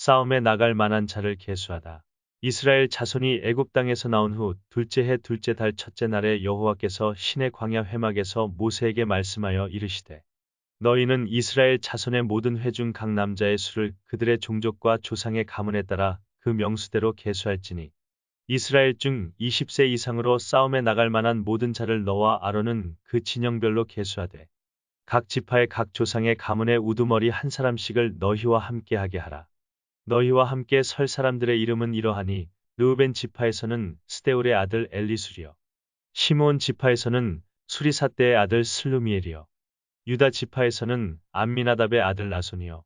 싸움에 나갈 만한 자를 계수하다. 이스라엘 자손이 애굽 땅에서 나온 후 둘째 해 둘째 달 첫째 날에 여호와께서 시내 광야 회막에서 모세에게 말씀하여 이르시되 너희는 이스라엘 자손의 모든 회 중 각 남자의 수를 그들의 종족과 조상의 가문에 따라 그 명수대로 계수할지니 이스라엘 중 20세 이상으로 싸움에 나갈 만한 모든 자를 너와 아론은 그 진영별로 계수하되 각 지파의 각 조상의 가문의 우두머리 한 사람씩을 너희와 함께 하게 하라. 너희와 함께 설 사람들의 이름은 이러하니 르우벤 지파에서는 스데울의 아들 엘리술이요 시므온 지파에서는 수리사대의 아들 슬루미엘이요 유다 지파에서는 암미나답의 아들 나손이요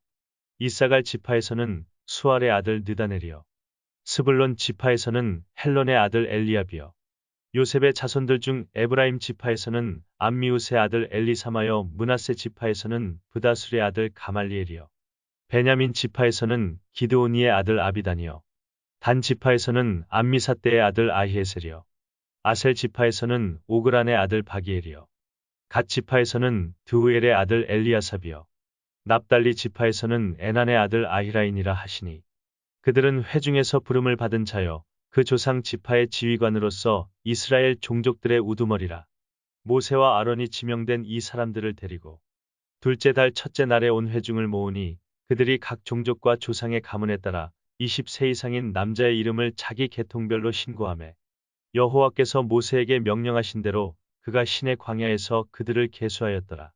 이사갈 지파에서는 수알의 아들 느다넬이요 스불론 지파에서는 헬론의 아들 엘리압이요 요셉의 자손들 중 에브라임 지파에서는 암미우스의 아들 엘리사마요 므낫세 지파에서는 브다술의 아들 가말리엘이요 베냐민 지파에서는 기드오니의 아들 아비단이요 단 지파에서는 암미사대의 아들 아히에셀이요 아셀 지파에서는 오그란의 아들 바기엘이요 갓 지파에서는 드우엘의 아들 엘리아삽이요 납달리 지파에서는 에난의 아들 아히라인이라 하시니 그들은 회중에서 부름을 받은 자요 그 조상 지파의 지휘관으로서 이스라엘 종족들의 우두머리라. 모세와 아론이 지명된 이 사람들을 데리고 둘째 달 첫째 날에 온 회중을 모으니 그들이 각 종족과 조상의 가문에 따라 20세 이상인 남자의 이름을 자기 계통별로 신고하매 여호와께서 모세에게 명령하신 대로 그가 시내 광야에서 그들을 계수하였더라.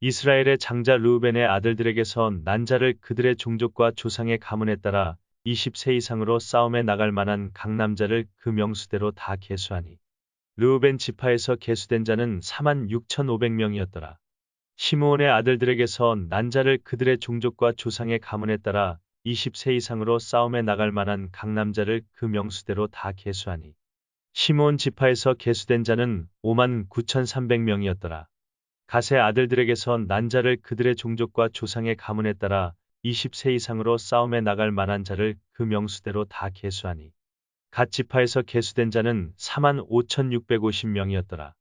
이스라엘의 장자 르우벤의 아들들에게서 난 자를 그들의 종족과 조상의 가문에 따라 20세 이상으로 싸움에 나갈 만한 각 남자를 그 명수대로 다 계수하니 르우벤 지파에서 계수된 자는 46,500명이었더라. 시므온의 아들들에게서 난 자를 그들의 종족과 조상의 가문에 따라 20세 이상으로 싸움에 나갈 만한 각 남자를 그 명수대로 다 계수하니 시므온 지파에서 계수된 자는 59,300명이었더라. 갓의 아들들에게서 난 자를 그들의 종족과 조상의 가문에 따라 20세 이상으로 싸움에 나갈 만한 자를 그 명수대로 다 계수하니 갓 지파에서 계수된 자는 45,650명이었더라.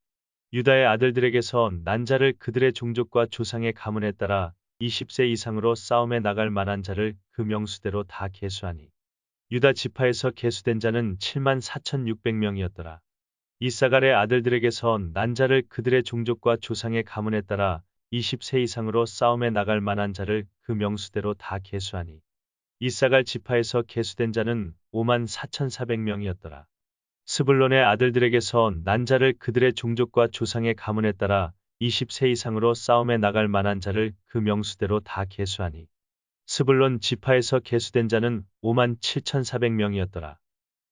유다의 아들들에게서 난 자를 그들의 종족과 조상의 가문에 따라 20세 이상으로 싸움에 나갈 만한 자를 그 명수대로 다 계수하니 유다 지파에서 계수된 자는 74,600명이었더라. 이사갈의 아들들에게서 난 자를 그들의 종족과 조상의 가문에 따라 20세 이상으로 싸움에 나갈 만한 자를 그 명수대로 다 계수하니 이사갈 지파에서 계수된 자는 54,400명이었더라. 스불론의 아들들에게서 난 자를 그들의 종족과 조상의 가문에 따라 20세 이상으로 싸움에 나갈 만한 자를 그 명수대로 다 계수하니 스불론 지파에서 계수된 자는 57,400명이었더라.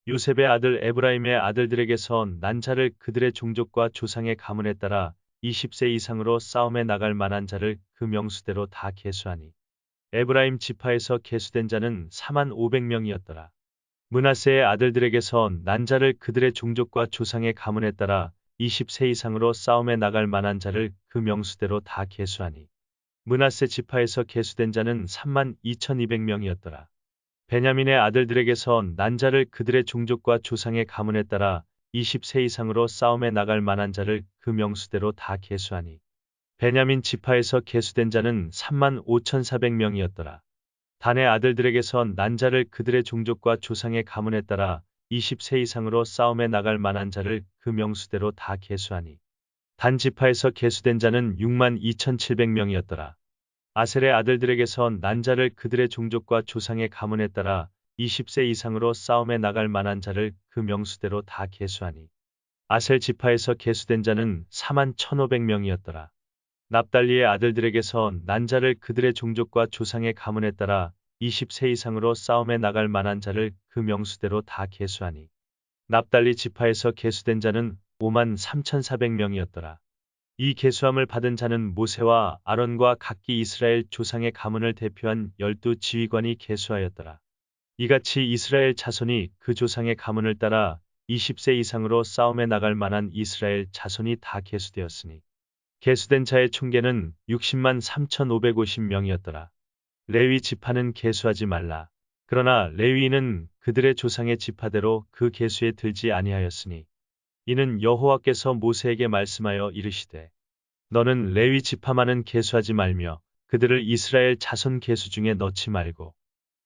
요셉의 아들 에브라임의 아들들에게서 난 자를 그들의 종족과 조상의 가문에 따라 20세 이상으로 싸움에 나갈 만한 자를 그 명수대로 다 계수하니 에브라임 지파에서 계수된 자는 45,000명이었더라. 므낫세의 아들들에게서 난 자를 그들의 종족과 조상의 가문에 따라 20세 이상으로 싸움에 나갈 만한 자를 그 명수대로 다 계수하니 므낫세 지파에서 계수된 자는 32,200명이었더라. 베냐민의 아들들에게서 난 자를 그들의 종족과 조상의 가문에 따라 20세 이상으로 싸움에 나갈 만한 자를 그 명수대로 다 계수하니 베냐민 지파에서 계수된 자는 35,400명이었더라. 단의 아들들에게서 난 자를 그들의 종족과 조상의 가문에 따라 20세 이상으로 싸움에 나갈 만한 자를 그 명수대로 다 계수하니 단 지파에서 계수된 자는 62,700명이었더라. 아셀의 아들들에게서 난 자를 그들의 종족과 조상의 가문에 따라 20세 이상으로 싸움에 나갈 만한 자를 그 명수대로 다 계수하니 아셀 지파에서 계수된 자는 41,500명이었더라. 납달리의 아들들에게서 난 자를 그들의 종족과 조상의 가문에 따라 20세 이상으로 싸움에 나갈 만한 자를 그 명수대로 다 계수하니 납달리 지파에서 계수된 자는 53,400명이었더라. 이 계수함을 받은 자는 모세와 아론과 각기 이스라엘 조상의 가문을 대표한 12 지휘관이 계수하였더라. 이같이 이스라엘 자손이 그 조상의 가문을 따라 20세 이상으로 싸움에 나갈 만한 이스라엘 자손이 다 계수되었으니 계수된 자의 총계는 60만 3,550명이었더라. 레위 지파는 계수하지 말라. 그러나 레위인은 그들의 조상의 지파대로 그 계수에 들지 아니하였으니 이는 여호와께서 모세에게 말씀하여 이르시되 너는 레위 지파만은 계수하지 말며 그들을 이스라엘 자손 계수 중에 넣지 말고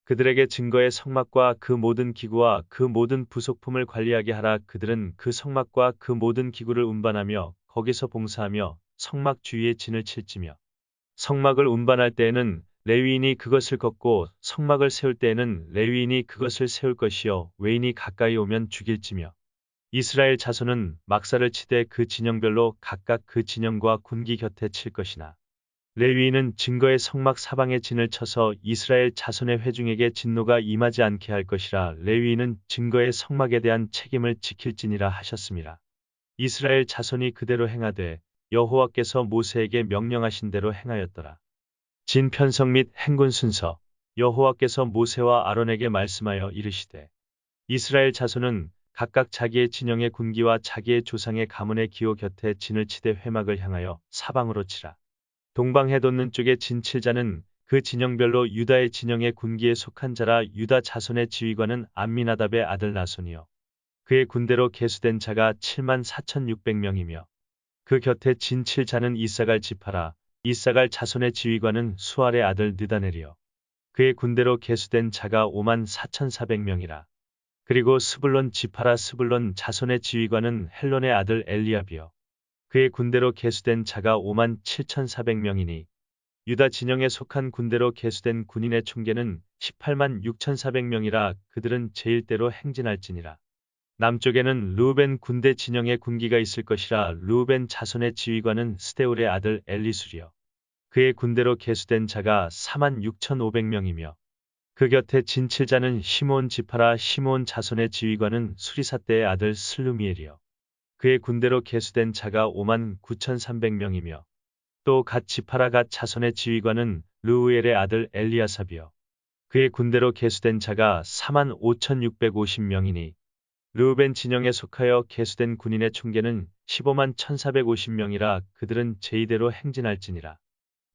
그들에게 증거의 성막과 그 모든 기구와 그 모든 부속품을 관리하게 하라. 그들은 그 성막과 그 모든 기구를 운반하며 거기서 봉사하며 성막 주위에 진을 칠지며 성막을 운반할 때에는 레위인이 그것을 걷고 성막을 세울 때에는 레위인이 그것을 세울 것이요 외인이 가까이 오면 죽일지며 이스라엘 자손은 막사를 치되 그 진영별로 각각 그 진영과 군기 곁에 칠 것이나 레위인은 증거의 성막 사방에 진을 쳐서 이스라엘 자손의 회중에게 진노가 임하지 않게 할 것이라. 레위인은 증거의 성막에 대한 책임을 지킬지니라 하셨습니다. 이스라엘 자손이 그대로 행하되 여호와께서 모세에게 명령하신 대로 행하였더라. 진 편성 및 행군 순서. 여호와께서 모세와 아론에게 말씀하여 이르시되 이스라엘 자손은 각각 자기의 진영의 군기와 자기의 조상의 가문의 기호 곁에 진을 치되 회막을 향하여 사방으로 치라. 동방해 돋는 쪽에 진 칠자는 그 진영별로 유다의 진영의 군기에 속한 자라. 유다 자손의 지휘관은 암미나답의 아들 나손이요 그의 군대로 계수된 자가 74,600명이며 그 곁에 진 칠자는 이사갈 지파라. 이사갈 자손의 지휘관은 수알의 아들 느다넬이요 그의 군대로 계수된 자가 54,400명이라. 그리고 스불론 지파라. 스불론 자손의 지휘관은 헬론의 아들 엘리압이요 그의 군대로 계수된 자가 57,400명이니 유다 진영에 속한 군대로 계수된 군인의 총계는 186,400명이라. 그들은 제1대로 행진할지니라. 남쪽에는 르우벤 군대 진영의 군기가 있을 것이라. 르우벤 자손의 지휘관은 스데울의 아들 엘리술이요 그의 군대로 계수된 자가 46,500명이며 그 곁에 진 칠자는 시므온 지파라. 시므온 자손의 지휘관은 수리사대의 아들 슬루미엘이요 그의 군대로 계수된 자가 59,300명이며 또 갓 지파라. 갓 자손의 지휘관은 르우엘의 아들 엘리아삽이요 그의 군대로 계수된 자가 45,650명이니 르우벤 진영에 속하여 계수된 군인의 총계는 151,450명이라. 그들은 제2대로 행진할지니라.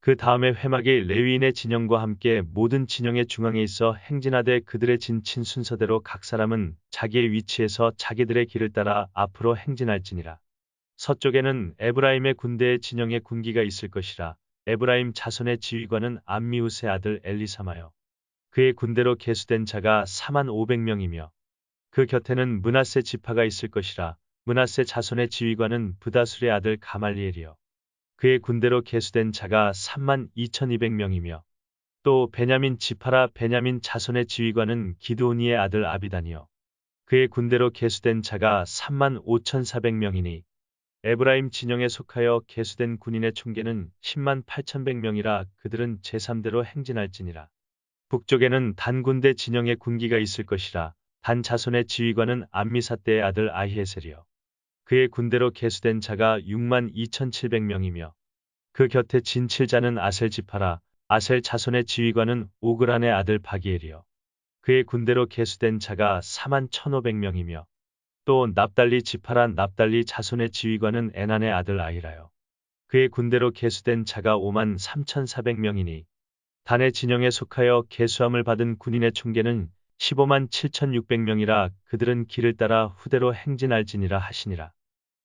그 다음에 회막이 레위인의 진영과 함께 모든 진영의 중앙에 있어 행진하되 그들의 진친 순서대로 각 사람은 자기의 위치에서 자기들의 길을 따라 앞으로 행진할지니라. 서쪽에는 에브라임의 군대의 진영의 군기가 있을 것이라. 에브라임 자손의 지휘관은 암미우스의 아들 엘리사마요 그의 군대로 계수된 자가 45,000명이며 그 곁에는 므낫세 지파가 있을 것이라. 므낫세 자손의 지휘관은 브다술의 아들 가말리엘이요 그의 군대로 계수된 자가 32,200명이며 또 베냐민 지파라. 베냐민 자손의 지휘관은 기드오니의 아들 아비단이요 그의 군대로 계수된 자가 35,400명이니 에브라임 진영에 속하여 계수된 군인의 총계는 108,100명이라. 그들은 제3대로 행진할지니라. 북쪽에는 단 군대 진영의 군기가 있을 것이라. 단 자손의 지휘관은 암미사대의 아들 아히에셀이요 그의 군대로 계수된 자가 62,700명이며 그 곁에 진 칠자는 아셀 지파라. 아셀 자손의 지휘관은 오그란의 아들 바기엘이요 그의 군대로 계수된 자가 41,500명이며 또 납달리 지파라. 납달리 자손의 지휘관은 에난의 아들 아히라요 그의 군대로 계수된 자가 53,400명이니 단의 진영에 속하여 계수함을 받은 군인의 총계는 157,600명이라. 그들은 길을 따라 후대로 행진할지니라 하시니라.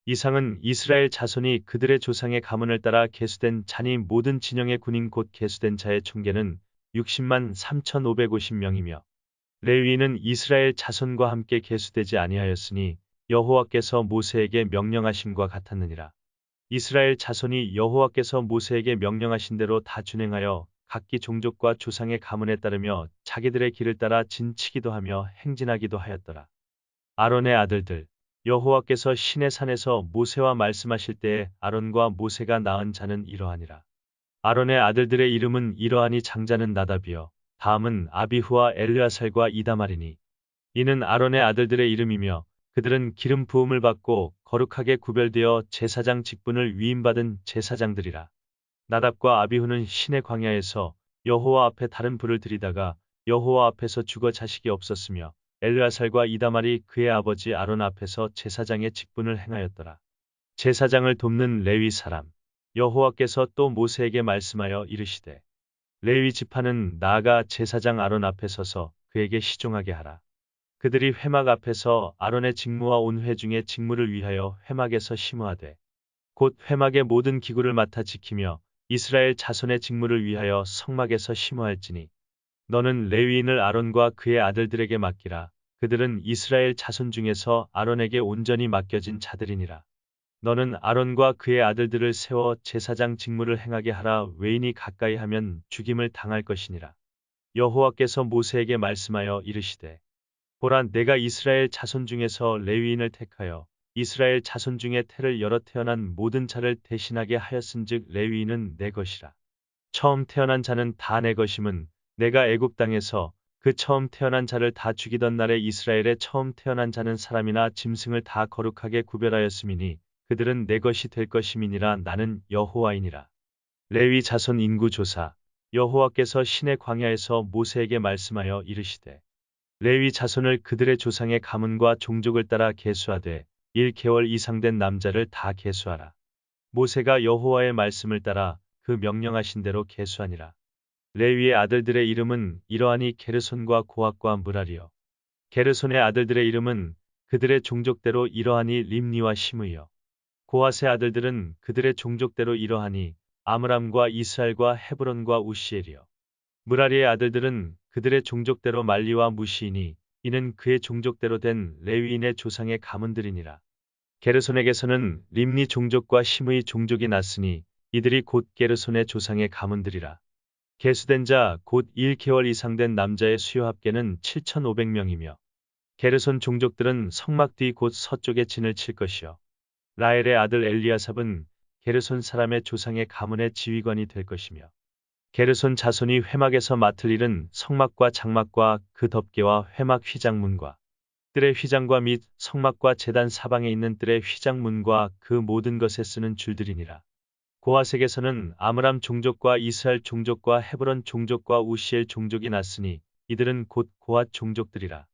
이상은 이스라엘 자손이 그들의 조상의 가문을 따라 계수된 자니 모든 진영의 군인 곧 계수된 자의 총계는 603,550명이며 레위인은 이스라엘 자손과 함께 계수되지 아니하였으니 여호와께서 모세에게 명령하심과 같았느니라. 이스라엘 자손이 여호와께서 모세에게 명령하신 대로 다 준행하여 각기 종족과 조상의 가문에 따르며 자기들의 길을 따라 진치기도 하며 행진하기도 하였더라. 아론의 아들들. 여호와께서 시내 산에서 모세와 말씀하실 때에 아론과 모세가 낳은 자는 이러하니라. 아론의 아들들의 이름은 이러하니 장자는 나답이요 다음은 아비후와 엘르아살과 이다말이니 이는 아론의 아들들의 이름이며 그들은 기름 부음을 받고 거룩하게 구별되어 제사장 직분을 위임받은 제사장들이라. 나답과 아비후는 시내 광야에서 여호와 앞에 다른 불을 들이다가 여호와 앞에서 죽어 자식이 없었으며 엘르아살과 이다말이 그의 아버지 아론 앞에서 제사장의 직분을 행하였더라. 제사장을 돕는 레위 사람. 여호와께서 또 모세에게 말씀하여 이르시되 레위 지파는 나아가 제사장 아론 앞에 서서 그에게 시종하게 하라. 그들이 회막 앞에서 아론의 직무와 온 회중의 직무를 위하여 회막에서 심으하되 곧 회막의 모든 기구를 맡아 지키며 이스라엘 자손의 직무를 위하여 성막에서 심으할지니 너는 레위인을 아론과 그의 아들들에게 맡기라. 그들은 이스라엘 자손 중에서 아론에게 온전히 맡겨진 자들이니라. 너는 아론과 그의 아들들을 세워 제사장 직무를 행하게 하라. 외인이 가까이 하면 죽임을 당할 것이니라. 여호와께서 모세에게 말씀하여 이르시되 보라, 내가 이스라엘 자손 중에서 레위인을 택하여 이스라엘 자손 중에 태를 열어 태어난 모든 자를 대신하게 하였은즉 레위인은 내 것이라. 처음 태어난 자는 다 내 것임은 내가 애굽 땅에서 그 처음 태어난 자를 다 죽이던 날에 이스라엘의 처음 태어난 자는 사람이나 짐승을 다 거룩하게 구별하였음이니 그들은 내 것이 될 것임이니라. 나는 여호와이니라. 레위 자손 인구 조사. 여호와께서 시내 광야에서 모세에게 말씀하여 이르시되 레위 자손을 그들의 조상의 가문과 종족을 따라 계수하되 1개월 이상 된 남자를 다 계수하라. 모세가 여호와의 말씀을 따라 그 명령하신 대로 계수하니라. 레위의 아들들의 이름은 이러하니 게르손과 고핫과 므라리요. 게르손의 아들들의 이름은 그들의 종족대로 이러하니 림니와 시므이요. 고핫의 아들들은 그들의 종족대로 이러하니 아므람과 이스할과 헤브론과 우시엘이요. 므라리의 아들들은 그들의 종족대로 말리와 무시이니 이는 그의 종족대로 된 레위인의 조상의 가문들이니라. 게르손에게서는 림니 종족과 시므이 종족이 났으니 이들이 곧 게르손의 조상의 가문들이라. 계수된 자 곧 1개월 이상 된 남자의 수요 합계는 7,500명이며 게르손 종족들은 성막 뒤 곧 서쪽에 진을 칠 것이요. 라엘의 아들 엘리아삽은 게르손 사람의 조상의 가문의 지휘관이 될 것이며 게르손 자손이 회막에서 맡을 일은 성막과 장막과 그 덮개와 회막 휘장문과 뜰의 휘장과 및 성막과 제단 사방에 있는 뜰의 휘장문과 그 모든 것에 쓰는 줄들이니라. 고핫에게서는 아므람 종족과 이스할 종족과 헤브론 종족과 우시엘 종족이 났으니 이들은 곧 고핫 종족들이라.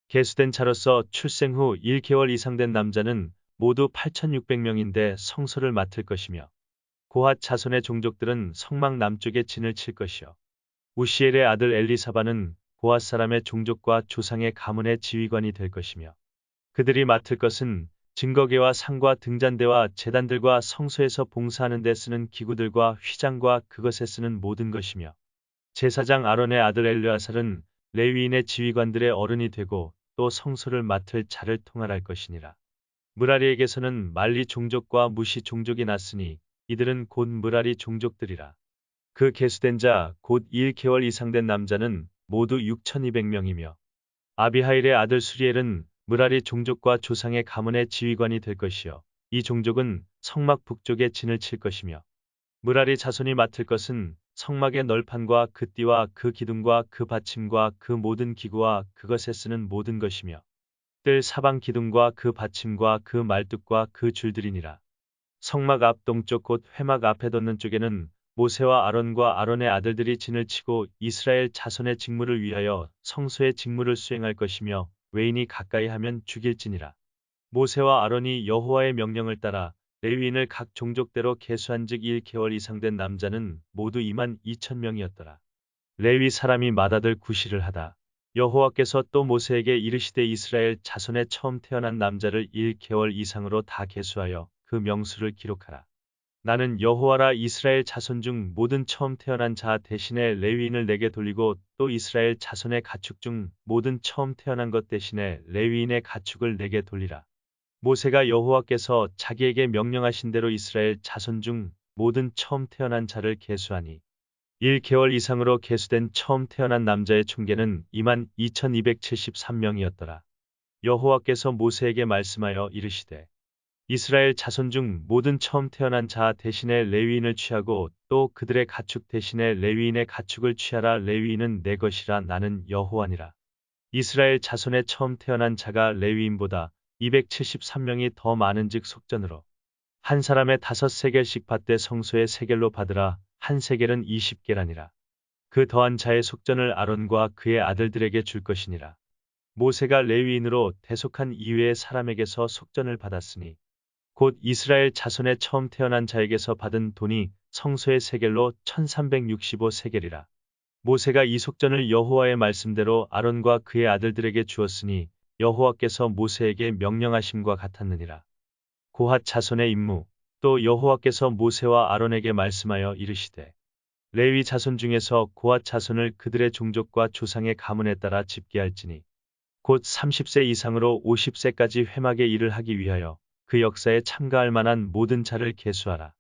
계수된 자로서 출생 후 1개월 이상 된 남자는 모두 8,600명인데 성소를 맡을 것이며 고핫 자손의 종족들은 성막 남쪽에 진을 칠 것이요. 우시엘의 아들 엘리사바는 고핫 사람의 종족과 조상의 가문의 지휘관이 될 것이며 그들이 맡을 것은 증거계와 상과 등잔대와 제단들과 성소에서 봉사하는 데 쓰는 기구들과 휘장과 그것에 쓰는 모든 것이며 제사장 아론의 아들 엘르아살은 레위인의 지휘관들의 어른이 되고 또 성소를 맡을 자를 통할할 것이니라. 므라리에게서는 말리 종족과 무시 종족이 났으니 이들은 곧 므라리 종족들이라. 그 계수된 자 곧 1개월 이상 된 남자는 모두 6,200명이며 아비하일의 아들 수리엘은 므라리 종족과 조상의 가문의 지휘관이 될 것이요. 이 종족은 성막 북쪽에 진을 칠 것이며 므라리 자손이 맡을 것은 성막의 널판과 그 띠와 그 기둥과 그 받침과 그 모든 기구와 그것에 쓰는 모든 것이며 뜰 사방 기둥과 그 받침과 그 말뚝과 그 줄들이니라. 성막 앞 동쪽 곧 회막 앞에 돋는 쪽에는 모세와 아론과 아론의 아들들이 진을 치고 이스라엘 자손의 직무를 위하여 성소의 직무를 수행할 것이며 외인이 가까이 하면 죽일지니라. 모세와 아론이 여호와의 명령을 따라 레위인을 각 종족대로 계수한즉 1개월 이상 된 남자는 모두 22,000명이었더라. 레위 사람이 맏아들 구시를 하다. 여호와께서 또 모세에게 이르시되 이스라엘 자손의 처음 태어난 남자를 1개월 이상으로 다 계수하여 그 명수를 기록하라. 나는 여호와라. 이스라엘 자손 중 모든 처음 태어난 자 대신에 레위인을 내게 돌리고 또 이스라엘 자손의 가축 중 모든 처음 태어난 것 대신에 레위인의 가축을 내게 돌리라. 모세가 여호와께서 자기에게 명령하신 대로 이스라엘 자손 중 모든 처음 태어난 자를 계수하니 1개월 이상으로 계수된 처음 태어난 남자의 총계는 22,273명이었더라. 여호와께서 모세에게 말씀하여 이르시되 이스라엘 자손 중 모든 처음 태어난 자 대신에 레위인을 취하고 또 그들의 가축 대신에 레위인의 가축을 취하라. 레위인은 내 것이라. 나는 여호와니라. 이스라엘 자손의 처음 태어난 자가 레위인보다 273명이 더 많은즉 속전으로 한 사람의 5세겔씩 받되 성소의 세겔로 받으라. 한 세겔은 20게라니라. 그 더한 자의 속전을 아론과 그의 아들들에게 줄 것이니라. 모세가 레위인으로 대속한 이외의 사람에게서 속전을 받았으니 곧 이스라엘 자손의 처음 태어난 자에게서 받은 돈이 성소의 세겔로 1365세겔이라. 모세가 이 속전을 여호와의 말씀대로 아론과 그의 아들들에게 주었으니 여호와께서 모세에게 명령하심과 같았느니라. 고핫 자손의 임무. 또 여호와께서 모세와 아론에게 말씀하여 이르시되 레위 자손 중에서 고앗 자손을 그들의 종족과 조상의 가문에 따라 집계할지니 곧 30세 이상으로 50세까지 회막의 일을 하기 위하여 그 역사에 참가할 만한 모든 자를 계수하라.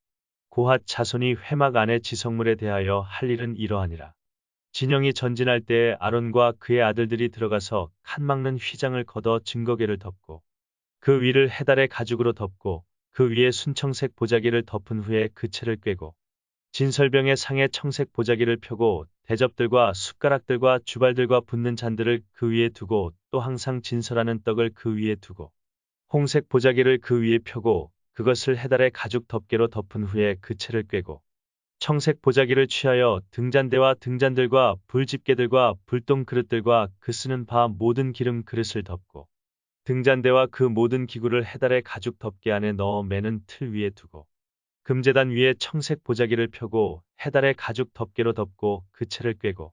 고앗 자손이 회막 안의 지성물에 대하여 할 일은 이러하니라. 진영이 전진할 때에 아론과 그의 아들들이 들어가서 칸 막는 휘장을 걷어 증거계를 덮고 그 위를 해달의 가죽으로 덮고 그 위에 순청색 보자기를 덮은 후에 그 채를 꿰고 진설병의 상에 청색 보자기를 펴고 대접들과 숟가락들과 주발들과 붓는 잔들을 그 위에 두고 또 항상 진설하는 떡을 그 위에 두고 홍색 보자기를 그 위에 펴고 그것을 해달의 가죽 덮개로 덮은 후에 그 채를 꿰고 청색 보자기를 취하여 등잔대와 등잔들과 불집게들과 불똥 그릇들과 그 쓰는 바 모든 기름 그릇을 덮고 등잔대와 그 모든 기구를 해달의 가죽 덮개 안에 넣어 매는 틀 위에 두고 금제단 위에 청색 보자기를 펴고 해달의 가죽 덮개로 덮고 그 채를 꿰고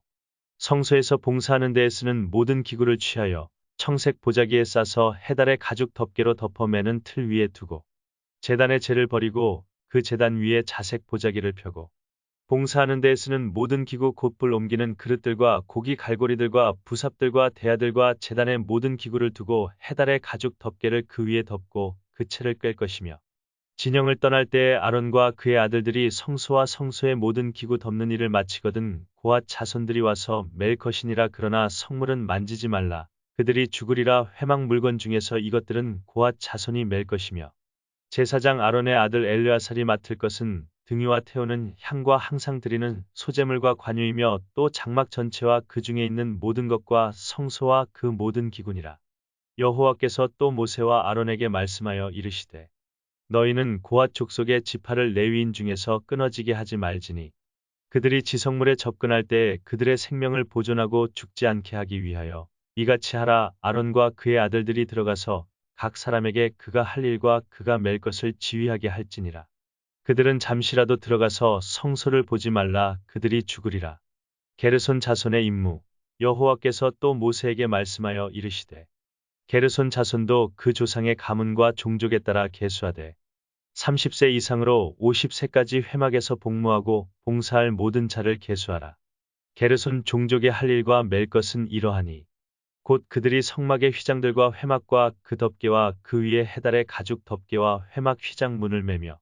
성소에서 봉사하는 데에 쓰는 모든 기구를 취하여 청색 보자기에 싸서 해달의 가죽 덮개로 덮어 매는 틀 위에 두고 제단의 재를 버리고 그 제단 위에 자색 보자기를 펴고 봉사하는 데에 쓰는 모든 기구 곧 불 옮기는 그릇들과 고기 갈고리들과 부삽들과 대야들과 제단의 모든 기구를 두고 해달의 가죽 덮개를 그 위에 덮고 그 채를 꿰 것이며 진영을 떠날 때에 아론과 그의 아들들이 성소와 성소의 모든 기구 덮는 일을 마치거든 고앗 자손들이 와서 맬 것이니라. 그러나 성물은 만지지 말라. 그들이 죽으리라. 회막 물건 중에서 이것들은 고앗 자손이 맬 것이며 제사장 아론의 아들 엘르아살이 맡을 것은 등유와 태우는 향과 항상 드리는 소제물과 관유이며 또 장막 전체와 그 중에 있는 모든 것과 성소와 그 모든 기구니라. 여호와께서 또 모세와 아론에게 말씀하여 이르시되 너희는 고앗 족속의 지파를 레위인 중에서 끊어지게 하지 말지니 그들이 지성물에 접근할 때 그들의 생명을 보존하고 죽지 않게 하기 위하여 이같이 하라. 아론과 그의 아들들이 들어가서 각 사람에게 그가 할 일과 그가 맬 것을 지휘하게 할지니라. 그들은 잠시라도 들어가서 성소를 보지 말라. 그들이 죽으리라. 게르손 자손의 임무. 여호와께서 또 모세에게 말씀하여 이르시되 게르손 자손도 그 조상의 가문과 종족에 따라 계수하되 30세 이상으로 50세까지 회막에서 복무하고 봉사할 모든 자를 계수하라. 게르손 종족의 할 일과 맬 것은 이러하니 곧 그들이 성막의 휘장들과 회막과 그 덮개와 그 위에 해달의 가죽 덮개와 회막 휘장문을 매며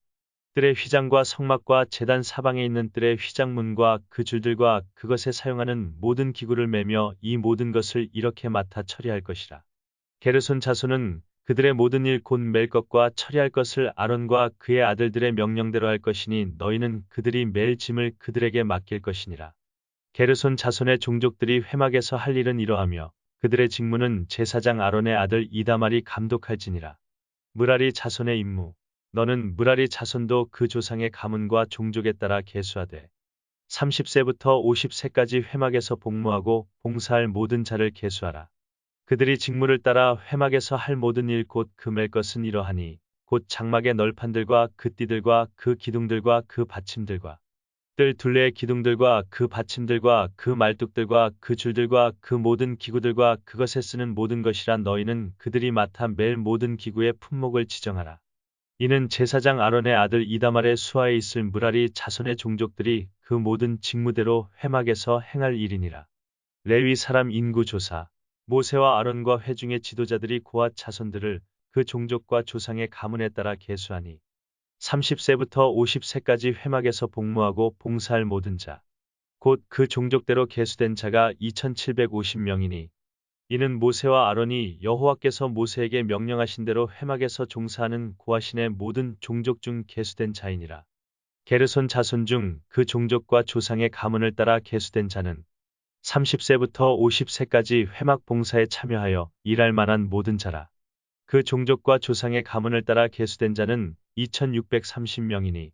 뜰의 휘장과 성막과 제단 사방에 있는 뜰의 휘장문과 그 줄들과 그것에 사용하는 모든 기구를 매며 이 모든 것을 이렇게 맡아 처리할 것이라. 게르손 자손은 그들의 모든 일 곧 맬 것과 처리할 것을 아론과 그의 아들들의 명령대로 할 것이니 너희는 그들이 맬 짐을 그들에게 맡길 것이니라. 게르손 자손의 종족들이 회막에서 할 일은 이러하며 그들의 직무는 제사장 아론의 아들 이다말이 감독할지니라. 므라리 자손의 임무. 너는 므라리 자손도 그 조상의 가문과 종족에 따라 계수하되 30세부터 50세까지 회막에서 복무하고 봉사할 모든 자를 계수하라. 그들이 직무를 따라 회막에서 할 모든 일 곧 그 맬 것은 이러하니 곧 장막의 널판들과 그 띠들과 그 기둥들과 그 받침들과 뜰 둘레의 기둥들과 그 받침들과 그 말뚝들과 그 줄들과 그 모든 기구들과 그것에 쓰는 모든 것이라. 너희는 그들이 맡아 맬 모든 기구의 품목을 지정하라. 이는 제사장 아론의 아들 이다말의 수하에 있을 므라리 자손의 종족들이 그 모든 직무대로 회막에서 행할 일이니라. 레위 사람 인구 조사. 모세와 아론과 회중의 지도자들이 고앗 자손들을 그 종족과 조상의 가문에 따라 계수하니 30세부터 50세까지 회막에서 복무하고 봉사할 모든 자, 곧 그 종족대로 계수된 자가 2750명이니 이는 모세와 아론이 여호와께서 모세에게 명령하신 대로 회막에서 종사하는 고아신의 모든 종족 중 계수된 자이니라. 게르손 자손 중 그 종족과 조상의 가문을 따라 계수된 자는 30세부터 50세까지 회막 봉사에 참여하여 일할 만한 모든 자라. 그 종족과 조상의 가문을 따라 계수된 자는 2630명이니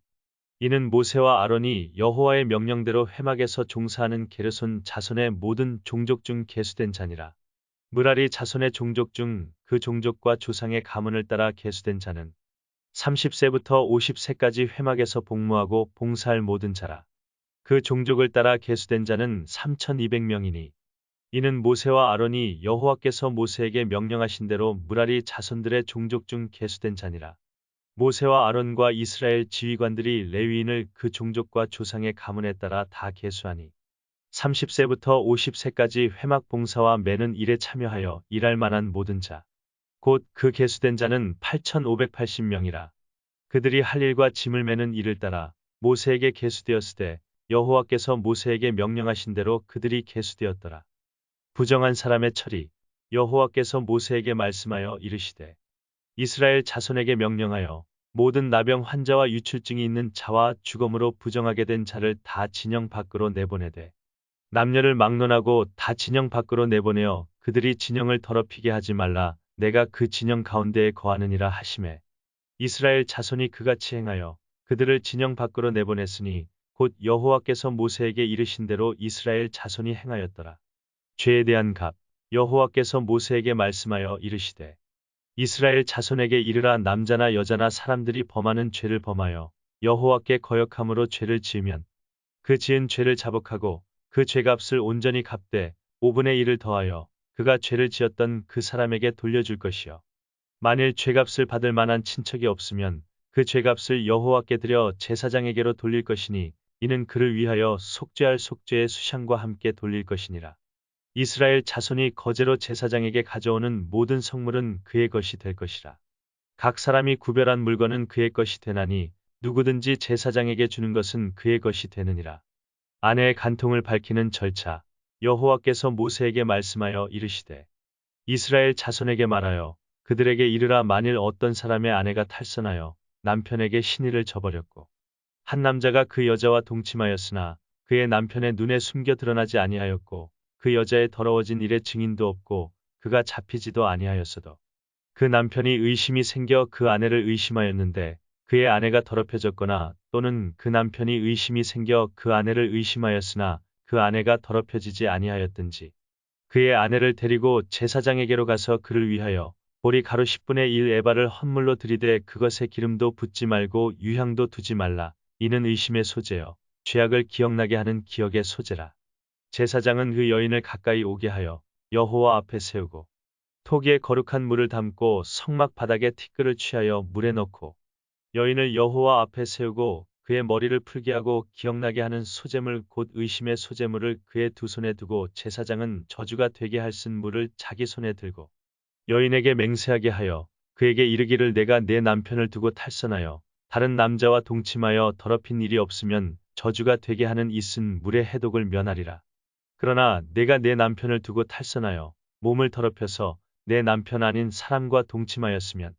이는 모세와 아론이 여호와의 명령대로 회막에서 종사하는 게르손 자손의 모든 종족 중 계수된 자니라. 므라리 자손의 종족 중 그 종족과 조상의 가문을 따라 계수된 자는 30세부터 50세까지 회막에서 복무하고 봉사할 모든 자라. 그 종족을 따라 계수된 자는 3200명이니 이는 모세와 아론이 여호와께서 모세에게 명령하신 대로 므라리 자손들의 종족 중 계수된 자니라. 모세와 아론과 이스라엘 지휘관들이 레위인을 그 종족과 조상의 가문에 따라 다 계수하니 30세부터 50세까지 회막 봉사와 매는 일에 참여하여 일할 만한 모든 자, 곧 그 계수된 자는 8,580명이라. 그들이 할 일과 짐을 매는 일을 따라 모세에게 계수되었으되 여호와께서 모세에게 명령하신 대로 그들이 계수되었더라. 부정한 사람의 처리. 여호와께서 모세에게 말씀하여 이르시되 이스라엘 자손에게 명령하여 모든 나병 환자와 유출증이 있는 자와 죽음으로 부정하게 된 자를 다 진영 밖으로 내보내되 남녀를 막론하고 다 진영 밖으로 내보내어 그들이 진영을 더럽히게 하지 말라. 내가 그 진영 가운데에 거하느니라 하시매 이스라엘 자손이 그같이 행하여 그들을 진영 밖으로 내보냈으니 곧 여호와께서 모세에게 이르신 대로 이스라엘 자손이 행하였더라. 죄에 대한 값. 여호와께서 모세에게 말씀하여 이르시되 이스라엘 자손에게 이르라. 남자나 여자나 사람들이 범하는 죄를 범하여 여호와께 거역함으로 죄를 지으면 그 지은 죄를 자복하고 그 죄값을 온전히 갚되 5분의 1을 더하여 그가 죄를 지었던 그 사람에게 돌려줄 것이요. 만일 죄값을 받을 만한 친척이 없으면 그 죄값을 여호와께 드려 제사장에게로 돌릴 것이니 이는 그를 위하여 속죄할 속죄의 수샹과 함께 돌릴 것이니라. 이스라엘 자손이 거제로 제사장에게 가져오는 모든 성물은 그의 것이 될 것이라. 각 사람이 구별한 물건은 그의 것이 되나니 누구든지 제사장에게 주는 것은 그의 것이 되느니라. 아내의 간통을 밝히는 절차. 여호와께서 모세에게 말씀하여 이르시되 이스라엘 자손에게 말하여 그들에게 이르라. 만일 어떤 사람의 아내가 탈선하여 남편에게 신의를 저버렸고 한 남자가 그 여자와 동침하였으나 그의 남편의 눈에 숨겨 드러나지 아니하였고 그 여자의 더러워진 일에 증인도 없고 그가 잡히지도 아니하였어도 그 남편이 의심이 생겨 그 아내를 의심하였는데 그의 아내가 더럽혀졌거나 또는 그 남편이 의심이 생겨 그 아내를 의심하였으나 그 아내가 더럽혀지지 아니하였든지 그의 아내를 데리고 제사장에게로 가서 그를 위하여 보리 가루 10분의 1 에바를 헌물로 드리되 그것에 기름도 붓지 말고 유향도 두지 말라. 이는 의심의 소재요 죄악을 기억나게 하는 기억의 소재라. 제사장은 그 여인을 가까이 오게 하여 여호와 앞에 세우고 토기에 거룩한 물을 담고 성막 바닥에 티끌을 취하여 물에 넣고 여인을 여호와 앞에 세우고 그의 머리를 풀게 하고 기억나게 하는 소재물 곧 의심의 소재물을 그의 두 손에 두고 제사장은 저주가 되게 할 쓴 물을 자기 손에 들고 여인에게 맹세하게 하여 그에게 이르기를 내가 내 남편을 두고 탈선하여 다른 남자와 동침하여 더럽힌 일이 없으면 저주가 되게 하는 이 쓴 물의 해독을 면하리라. 그러나 내가 내 남편을 두고 탈선하여 몸을 더럽혀서 내 남편 아닌 사람과 동침하였으면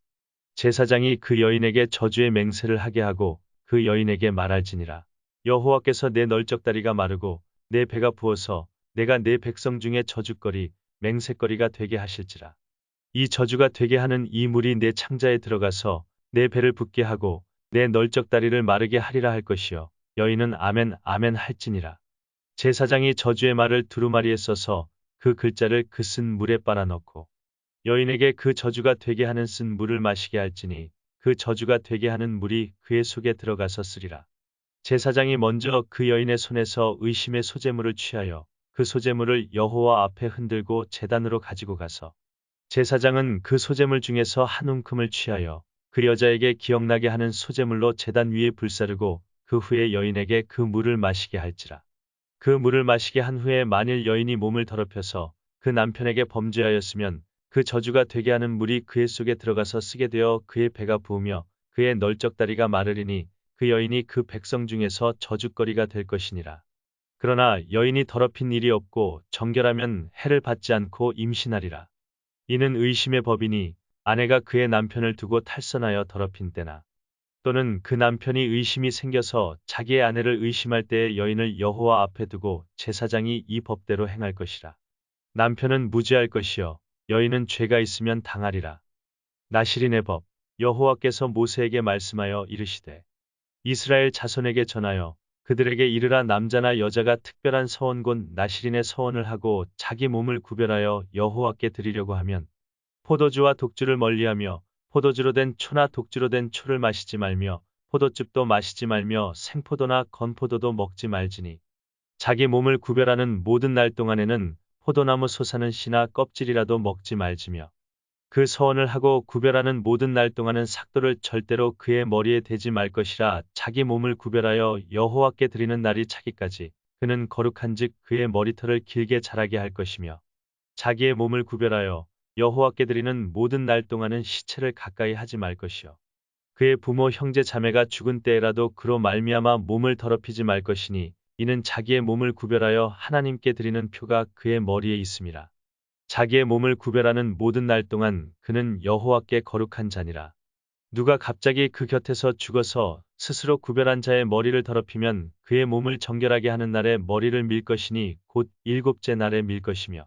제사장이 그 여인에게 저주의 맹세를 하게 하고 그 여인에게 말할지니라. 여호와께서 내 널쩍다리가 마르고 내 배가 부어서 내가 내 백성 중에 저주거리 맹세거리가 되게 하실지라. 이 저주가 되게 하는 이 물이 내 창자에 들어가서 내 배를 붓게 하고 내 널쩍다리를 마르게 하리라 할 것이요. 여인은 아멘 아멘 할지니라. 제사장이 저주의 말을 두루마리에 써서 그 글자를 그 쓴 물에 빨아넣고 여인에게 그 저주가 되게 하는 쓴 물을 마시게 할지니 그 저주가 되게 하는 물이 그의 속에 들어가서 쓰리라. 제사장이 먼저 그 여인의 손에서 의심의 소재물을 취하여 그 소재물을 여호와 앞에 흔들고 제단으로 가지고 가서 제사장은 그 소재물 중에서 한 움큼을 취하여 그 여자에게 기억나게 하는 소재물로 제단 위에 불사르고 그 후에 여인에게 그 물을 마시게 할지라. 그 물을 마시게 한 후에 만일 여인이 몸을 더럽혀서 그 남편에게 범죄하였으면 그 저주가 되게 하는 물이 그의 속에 들어가서 쓰게 되어 그의 배가 부으며 그의 널쩍다리가 마르리니 그 여인이 그 백성 중에서 저주거리가 될 것이니라. 그러나 여인이 더럽힌 일이 없고 정결하면 해를 받지 않고 임신하리라. 이는 의심의 법이니 아내가 그의 남편을 두고 탈선하여 더럽힌 때나 또는 그 남편이 의심이 생겨서 자기의 아내를 의심할 때에 여인을 여호와 앞에 두고 제사장이 이 법대로 행할 것이라. 남편은 무죄할 것이요 여인은 죄가 있으면 당하리라. 나실인의 법. 여호와께서 모세에게 말씀하여 이르시되 이스라엘 자손에게 전하여 그들에게 이르라. 남자나 여자가 특별한 서원 곧 나실인의 서원을 하고 자기 몸을 구별하여 여호와께 드리려고 하면 포도주와 독주를 멀리하며 포도주로 된 초나 독주로 된 초를 마시지 말며 포도즙도 마시지 말며 생포도나 건포도도 먹지 말지니 자기 몸을 구별하는 모든 날 동안에는 포도나무 솟아는 씨나 껍질이라도 먹지 말지며 그 서원을 하고 구별하는 모든 날 동안은 삭도를 절대로 그의 머리에 대지 말 것이라. 자기 몸을 구별하여 여호와께 드리는 날이 차기까지 그는 거룩한즉 그의 머리털을 길게 자라게 할 것이며, 자기의 몸을 구별하여 여호와께 드리는 모든 날 동안은 시체를 가까이 하지 말 것이요, 그의 부모 형제 자매가 죽은 때에라도 그로 말미암아 몸을 더럽히지 말 것이니, 이는 자기의 몸을 구별하여 하나님께 드리는 표가 그의 머리에 있음이라. 자기의 몸을 구별하는 모든 날 동안 그는 여호와께 거룩한 자니라. 누가 갑자기 그 곁에서 죽어서 스스로 구별한 자의 머리를 더럽히면 그의 몸을 정결하게 하는 날에 머리를 밀 것이니 곧 일곱째 날에 밀 것이며,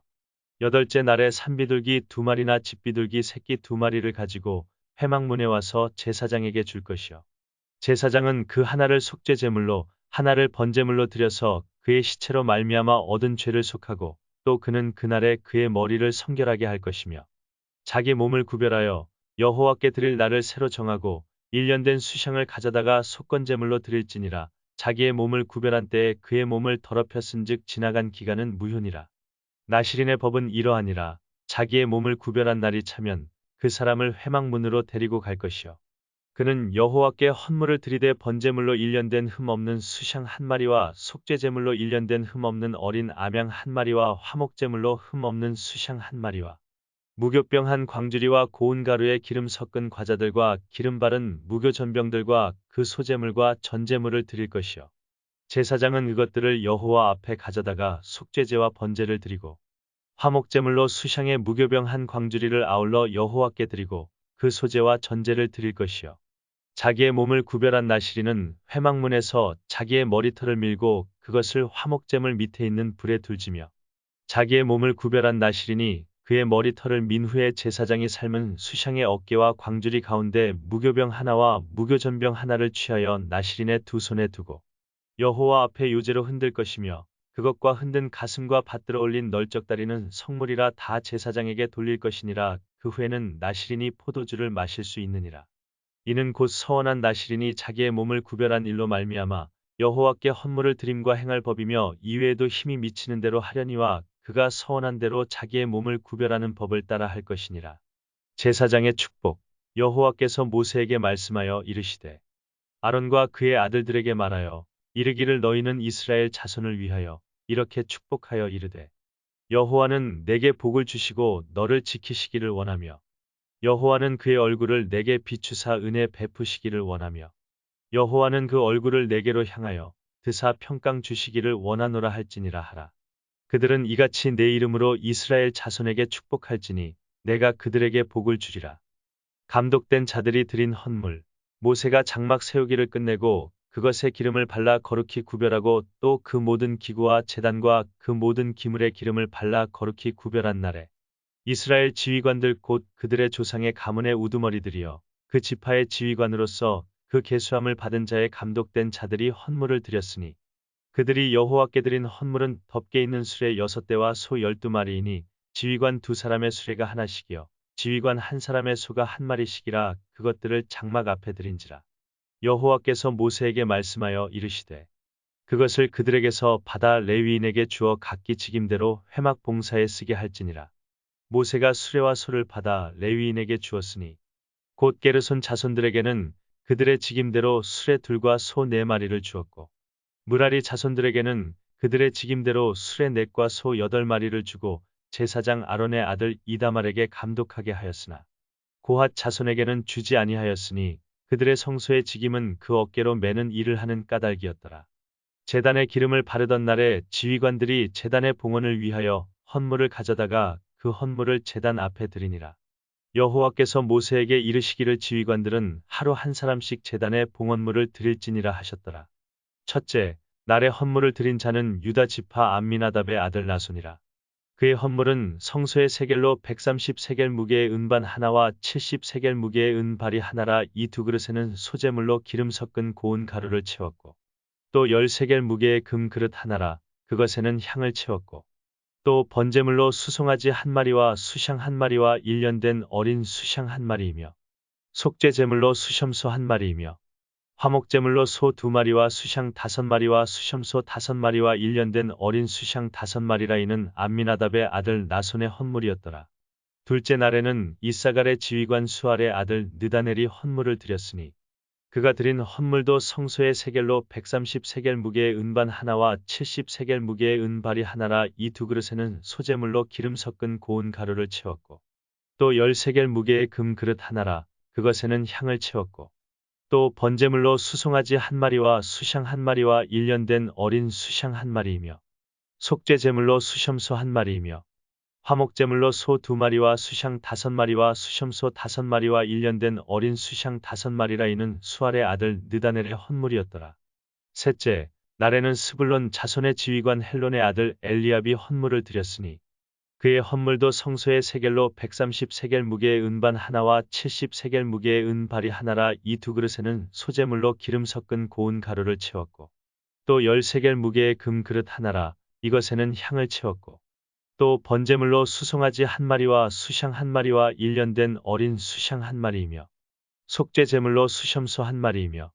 여덟째 날에 산비둘기 2마리나 집비둘기 새끼 2마리를 가지고 회막문에 와서 제사장에게 줄 것이요, 제사장은 그 하나를 속죄 제물로 하나를 번제물로 드려서 그의 시체로 말미암아 얻은 죄를 속하고, 또 그는 그날에 그의 머리를 성결하게 할 것이며, 자기 몸을 구별하여 여호와께 드릴 날을 새로 정하고 1년 된 수샹을 가져다가 속건제물로 드릴지니라. 자기의 몸을 구별한 때에 그의 몸을 더럽혔은즉 지나간 기간은 무효니라. 나실인의 법은 이러하니라. 자기의 몸을 구별한 날이 차면 그 사람을 회막문으로 데리고 갈 것이요, 그는 여호와께 헌물을 드리되 번제물로 1년 된 흠 없는 수샹 1마리와 속죄제물로 1년 된 흠 없는 어린 암양 1마리와 화목제물로 흠 없는 수샹 1마리와 무교병 한 광주리와 고운 가루에 기름 섞은 과자들과 기름 바른 무교전병들과 그 소제물과 전제물을 드릴 것이요, 제사장은 이것들을 여호와 앞에 가져다가 속죄제와 번제를 드리고 화목제물로 수샹의 무교병 한 광주리를 아울러 여호와께 드리고 그 소제와 전제를 드릴 것이요, 자기의 몸을 구별한 나실인은 회막문에서 자기의 머리털을 밀고 그것을 화목제물 밑에 있는 불에 둘지며, 자기의 몸을 구별한 나실인이 그의 머리털을 민 후에 제사장이 삶은 수샹의 어깨와 광주리 가운데 무교병 하나와 무교전병 하나를 취하여 나실인의 두 손에 두고 여호와 앞에 요제로 흔들 것이며, 그것과 흔든 가슴과 받들어 올린 널쩍다리는 성물이라 다 제사장에게 돌릴 것이니라. 그 후에는 나실인이 포도주를 마실 수 있느니라. 이는 곧 서원한 나실인이 자기의 몸을 구별한 일로 말미암아 여호와께 헌물을 드림과 행할 법이며, 이외에도 힘이 미치는 대로 하려니와 그가 서원한 대로 자기의 몸을 구별하는 법을 따라 할 것이니라. 제사장의 축복. 여호와께서 모세에게 말씀하여 이르시되, 아론과 그의 아들들에게 말하여 이르기를 너희는 이스라엘 자손을 위하여 이렇게 축복하여 이르되, 여호와는 내게 복을 주시고 너를 지키시기를 원하며, 여호와는 그의 얼굴을 내게 비추사 은혜 베푸시기를 원하며, 여호와는 그 얼굴을 내게로 향하여 드사 평강 주시기를 원하노라 할지니라 하라. 그들은 이같이 내 이름으로 이스라엘 자손에게 축복할지니 내가 그들에게 복을 주리라. 감독된 자들이 드린 헌물. 모세가 장막 세우기를 끝내고 그것에 기름을 발라 거룩히 구별하고 또 그 모든 기구와 제단과 그 모든 기물에 기름을 발라 거룩히 구별한 날에 이스라엘 지휘관들 곧 그들의 조상의 가문의 우두머리들이여 그 지파의 지휘관으로서 그 계수함을 받은 자의 감독된 자들이 헌물을 드렸으니, 그들이 여호와께 드린 헌물은 덮개 있는 수레 6대와 소 12마리이니 지휘관 2사람의 수레가 하나씩이요 지휘관 1사람의 소가 1마리씩이라. 그것들을 장막 앞에 드린지라. 여호와께서 모세에게 말씀하여 이르시되, 그것을 그들에게서 받아 레위인에게 주어 각기 직임대로 회막 봉사에 쓰게 할지니라. 모세가 수레와 소를 받아 레위인에게 주었으니 곧 게르손 자손들에게는 그들의 직임대로 수레 2과 소 4마리를 주었고, 무라리 자손들에게는 그들의 직임대로 수레 4과 소 8마리를 주고 제사장 아론의 아들 이다말에게 감독하게 하였으나, 고핫 자손에게는 주지 아니하였으니 그들의 성소의 직임은 그 어깨로 매는 일을 하는 까닭이었더라. 제단에 기름을 바르던 날에 지휘관들이 제단의 봉헌을 위하여 헌물을 가져다가 그 헌물을 제단 앞에 드리니라. 여호와께서 모세에게 이르시기를 지휘관들은 하루 1사람씩 제단에 봉헌물을 드릴지니라 하셨더라. 첫째, 날에 헌물을 드린 자는 유다 지파 암미나답의 아들 나손이라. 그의 헌물은 성소의 세겔로 130세겔 무게의 은반 하나와 70세겔 무게의 은발이 하나라. 이 2그릇에는 소제물로 기름 섞은 고운 가루를 채웠고, 또 10세겔 무게의 금 그릇 하나라. 그것에는 향을 채웠고, 또 번제물로 수송아지 1마리와 수샹 1마리와 1년 된 어린 수샹 1마리이며, 속죄제물로 수염소 1마리이며, 화목제물로 소 2마리와 수샹 5마리와 수염소 5마리와 1년 된 어린 수샹 5마리라. 이는 암미나답의 아들 나손의 헌물이었더라. 둘째 날에는 이사갈의 지휘관 수알의 아들 느다넬이 헌물을 드렸으니 그가 드린 헌물도 성소의 세겔로 130세겔 무게의 은반 하나와 70세겔 무게의 은발이 하나라. 이 두 그릇에는 소재물로 기름 섞은 고운 가루를 채웠고 또 10세겔 무게의 금 그릇 하나라. 그것에는 향을 채웠고 또 번제물로 수송아지 한 마리와 수샹 한 마리와 1년 된 어린 수샹 한 마리이며 속죄 제물로 수염소 한 마리이며 화목제물로 소 2마리와 수샹 5마리와 수염소 5마리와 1년 된 어린 수샹 5마리라. 이는 수알의 아들 느다넬의 헌물이었더라. 셋째 날에는 스불론 자손의 지휘관 헬론의 아들 엘리압이 헌물을 드렸으니 그의 헌물도 성소의 세겔로 130세겔 무게의 은반 하나와 70세겔 무게의 은발이 하나라. 이 두 그릇에는 소재물로 기름 섞은 고운 가루를 채웠고 또 10세겔 무게의 금 그릇 하나라. 이것에는 향을 채웠고 또 번제물로 수송아지 한 마리와 수샹 한 마리와 1년 된 어린 수샹 한 마리이며 속죄 제물로 수염소 한 마리이며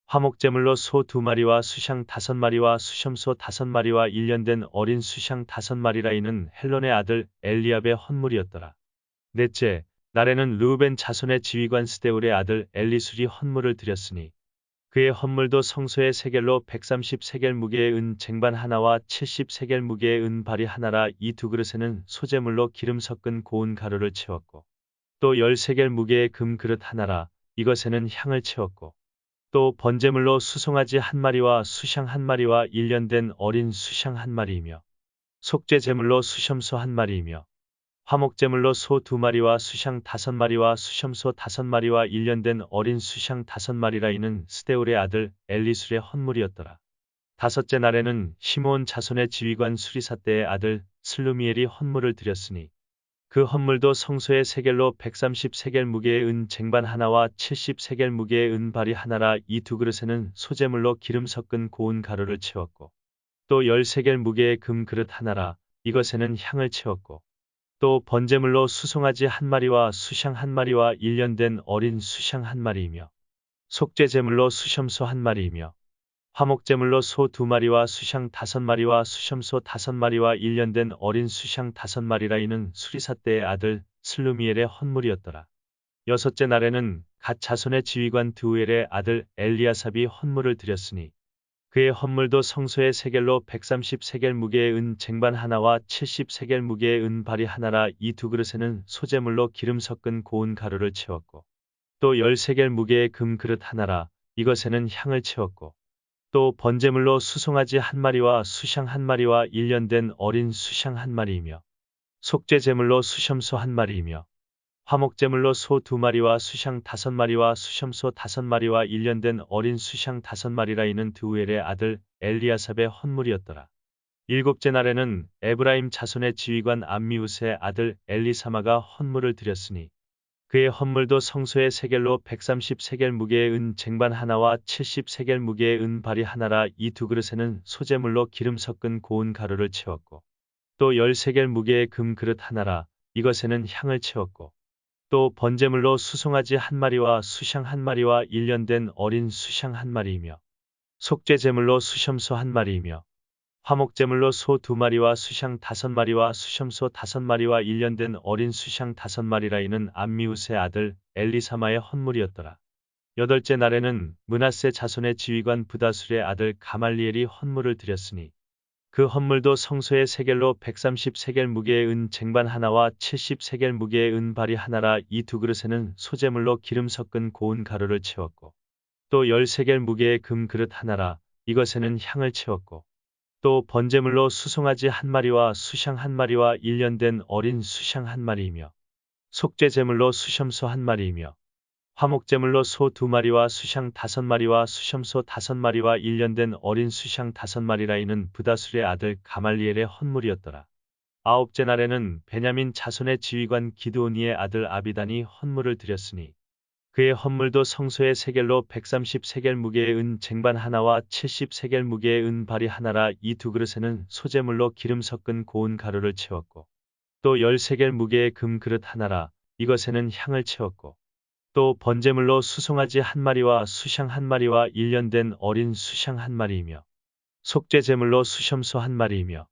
화목제물로 소 2마리와 수샹 5마리와 수염소 5마리와 1년 된 어린 수샹 5마리라. 이는 헬론의 아들 엘리압의 헌물이었더라. 넷째 날에는 르우벤 자손의 지휘관 스데울의 아들 엘리술이 헌물을 드렸으니 그의 헌물도 성소의 세겔로 130세겔 무게의 은 쟁반 하나와 70세겔 무게의 은발이 하나라. 이 두 그릇에는 소재물로 기름 섞은 고운 가루를 채웠고 또 10세겔 무게의 금 그릇 하나라. 이것에는 향을 채웠고 또 번제물로 수송아지 한 마리와 수샹 한 마리와 1년 된 어린 수샹 한 마리이며 속죄 제물로 수염소 한 마리이며 화목제물로 소 2마리와 수샹 5마리와 수염소 5마리와 1년 된 어린 수샹 5마리라. 이는 스데울의 아들 엘리술의 헌물이었더라. 다섯째 날에는 시므온 자손의 지휘관 수리사떼의 아들 슬루미엘이 헌물을 드렸으니 그 헌물도 성소의 세겔로 130세겔 무게의 은 쟁반 하나와 70세겔 무게의 은발이 하나라. 이 두 그릇에는 소재물로 기름 섞은 고운 가루를 채웠고 또 10세겔 무게의 금 그릇 하나라. 이것에는 향을 채웠고 또 번제물로 수송아지 한 마리와 수샹 한 마리와 1년 된 어린 수샹 한 마리이며 속죄 제물로 수염소 한 마리이며 화목제물로 소 2마리와 수샹 5마리와 수염소 5마리와 1년 된 어린 수샹 5마리라. 이는 수리사떼의 아들 슬루미엘의 헌물이었더라. 여섯째 날에는 갓 자손의 지휘관 드우엘의 아들 엘리아삽이 헌물을 드렸으니 그의 헌물도 성소의 세겔로 130세겔 무게의 은 쟁반 하나와 70세겔 무게의 은발이 하나라. 이 두 그릇에는 소재물로 기름 섞은 고운 가루를 채웠고 또 10세겔 무게의 금 그릇 하나라. 이것에는 향을 채웠고 또 번제물로 수송아지 한 마리와 수샹 한 마리와 1년 된 어린 수샹 한 마리이며 속죄 제물로 수염소 한 마리이며 화목제물로 소 2마리와 수샹 5마리와 수염소 5마리와 1년 된 어린 수샹 5마리라. 이는 드우엘의 아들 엘리아삽의 헌물이었더라. 일곱째 날에는 에브라임 자손의 지휘관 암미우스의 아들 엘리사마가 헌물을 드렸으니 그의 헌물도 성소의 세겔로 130세겔 무게의 은 쟁반 하나와 70세겔 무게의 은발이 하나라. 이 두 그릇에는 소재물로 기름 섞은 고운 가루를 채웠고 또 10세겔 무게의 금 그릇 하나라. 이것에는 향을 채웠고 또 번제물로 수송아지 한 마리와 수샹 한 마리와 1년 된 어린 수샹 한 마리이며 속죄 제물로 수염소 한 마리이며 화목제물로 소 2마리와 수샹 5마리와 수염소 5마리와 1년 된 어린 수샹 5마리라. 이는 암미우스의 아들 엘리사마의 헌물이었더라. 여덟째 날에는 므낫세 자손의 지휘관 브다술의 아들 가말리엘이 헌물을 드렸으니 그 헌물도 성소의 세겔로 130세겔 무게의 은 쟁반 하나와 70세겔 무게의 은발이 하나라. 이 두 그릇에는 소재물로 기름 섞은 고운 가루를 채웠고 또 10세겔 무게의 금 그릇 하나라. 이것에는 향을 채웠고 또 번제물로 수송아지 한 마리와 수샹 한 마리와 1년 된 어린 수샹 한 마리이며 속죄 제물로 수염소 한 마리이며 화목제물로 소 2마리와 수샹 5마리와 수염소 5마리와 1년 된 어린 수샹 5마리라. 이는 브다술의 아들 가말리엘의 헌물이었더라. 아홉째 날에는 베냐민 자손의 지휘관 기드오니의 아들 아비단이 헌물을 드렸으니 그의 헌물도 성소의 세겔로 130세겔 무게의 은 쟁반 하나와 70세겔 무게의 은발이 하나라. 이 두 그릇에는 소재물로 기름 섞은 고운 가루를 채웠고 또 10세겔 무게의 금 그릇 하나라. 이것에는 향을 채웠고 또 번제물로 수송아지 한 마리와 수샹 한 마리와 1년 된 어린 수샹 한 마리이며 속죄 제물로 수염소 한 마리이며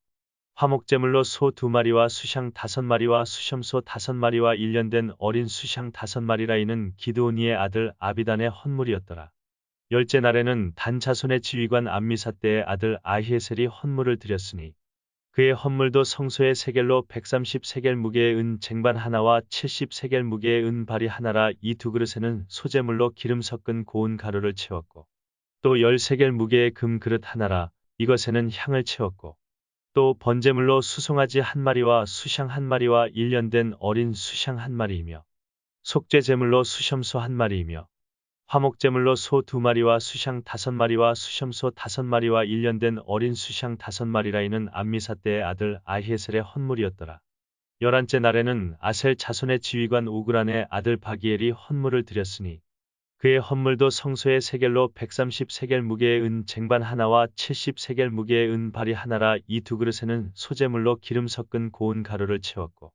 화목제물로 소 2마리와 수샹 5마리와 수염소 5마리와 1년 된 어린 수샹 5마리라. 이는 기드오니의 아들 아비단의 헌물이었더라. 열째 날에는 단 자손의 지휘관 암미사 때의 아들 아히에셀이 헌물을 드렸으니 그의 헌물도 성소의 세겔로 130세겔 무게의 은 쟁반 하나와 70세겔 무게의 은 발이 하나라. 이 두 그릇에는 소제물로 기름 섞은 고운 가루를 채웠고 또 10세겔 무게의 금 그릇 하나라. 이것에는 향을 채웠고 또 번제물로 수송아지 1마리와 수샹 1마리와 1년 된 어린 수샹 1마리이며 속죄제물로 수염소 1마리이며 화목제물로 소 2마리와 수샹 5마리와 수염소 5마리와 1년 된 어린 수샹 5마리라. 이는 암미사 때의 아들 아히에셀의 헌물이었더라. 11째 날에는 아셀 자손의 지휘관 오그란의 아들 바기엘이 헌물을 드렸으니 그의 헌물도 성소의 세겔로 130세겔 무게의 은 쟁반 하나와 70세겔 무게의 은 발이 하나라. 이 두 그릇에는 소제물로 기름 섞은 고운 가루를 채웠고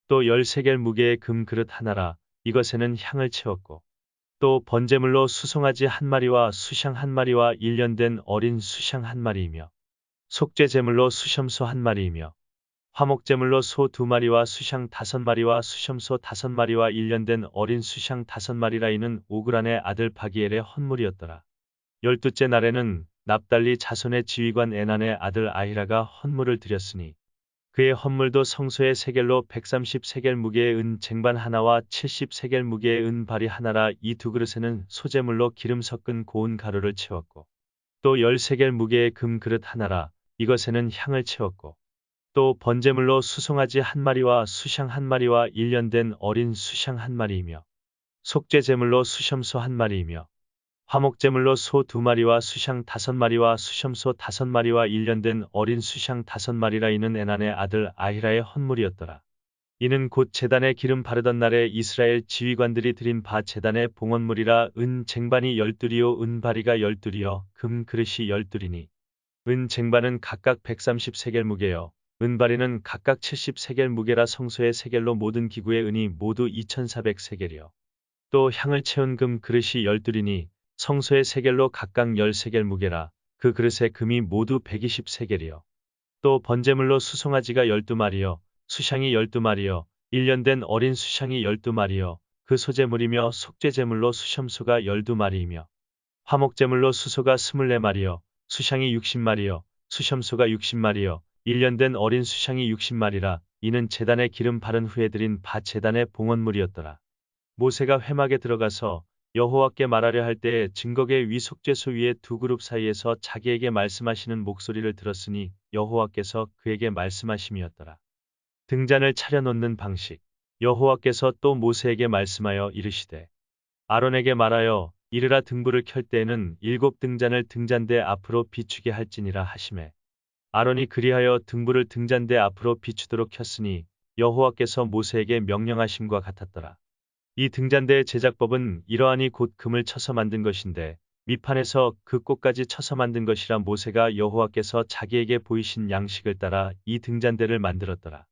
또 10세겔 무게의 금 그릇 하나라. 이것에는 향을 채웠고 또 번제물로 수송아지 1마리와 수샹 1마리와 1년 된 어린 수샹 1마리이며 속죄제물로 수염소 1마리이며 화목제물로 소 2마리와 수샹 5마리와 수염소 5마리와 1년 된 어린 수샹 5마리라. 이는 오그란의 아들 바기엘의 헌물이었더라. 12째 날에는 납달리 자손의 지휘관 에난의 아들 아히라가 헌물을 드렸으니 그의 헌물도 성소의 세겔로 130세겔 무게의 은 쟁반 하나와 70세겔 무게의 은 발이 하나라. 이 두 그릇에는 소제물로 기름 섞은 고운 가루를 채웠고 또 10세겔 무게의 금 그릇 하나라. 이것에는 향을 채웠고 또 번제물로 수송아지 1마리와 수샹 1마리와 1년 된 어린 수샹 1마리이며 속죄제물로 수염소 1마리이며 화목제물로 소 2마리와 수샹 5마리와 수염소 5마리와 1년 된 어린 수샹 5마리라. 이는 에난의 아들 아히라의 헌물이었더라. 이는 곧 제단에 기름 바르던 날에 이스라엘 지휘관들이 드린 바 제단의 봉헌물이라. 은 쟁반이 12리요 은 바리가 12리요 금 그릇이 12리니 은 쟁반은 각각 130세겔 무게요 은바리는 각각 70세겔 무게라. 성소의 세겔로 모든 기구의 은이 모두 2400세겔이요 또 향을 채운 금 그릇이 12리니 성소의 세겔로 각각 10세겔 무게라. 그 그릇의 금이 모두 120세겔이요 또 번제물로 수송아지가 12마리요 수샹이 12마리요 1년 된 어린 수샹이 12마리요 그 소제물이며 속죄제물로 수염소가 12마리이며 화목제물로 수소가 24마리요 수샹이 60마리요 수염소가 60마리요 1년 된 어린 수샹이 60마리라. 이는 제단에 기름 바른 후에 드린 바 제단의 봉헌물이었더라. 모세가 회막에 들어가서 여호와께 말하려 할 때에 증거계 위 속죄소 위에 두 그룹 사이에서 자기에게 말씀하시는 목소리를 들었으니 여호와께서 그에게 말씀하심이었더라. 등잔을 차려놓는 방식. 여호와께서 또 모세에게 말씀하여 이르시되 아론에게 말하여 이르라. 등불을 켤 때에는 7등잔을 등잔대 앞으로 비추게 할지니라 하시매 아론이 그리하여 등불을 등잔대 앞으로 비추도록 켰으니 여호와께서 모세에게 명령하심과 같았더라. 이 등잔대의 제작법은 이러하니 곧 금을 쳐서 만든 것인데 밑판에서 그 꽃까지 쳐서 만든 것이라. 모세가 여호와께서 자기에게 보이신 양식을 따라 이 등잔대를 만들었더라.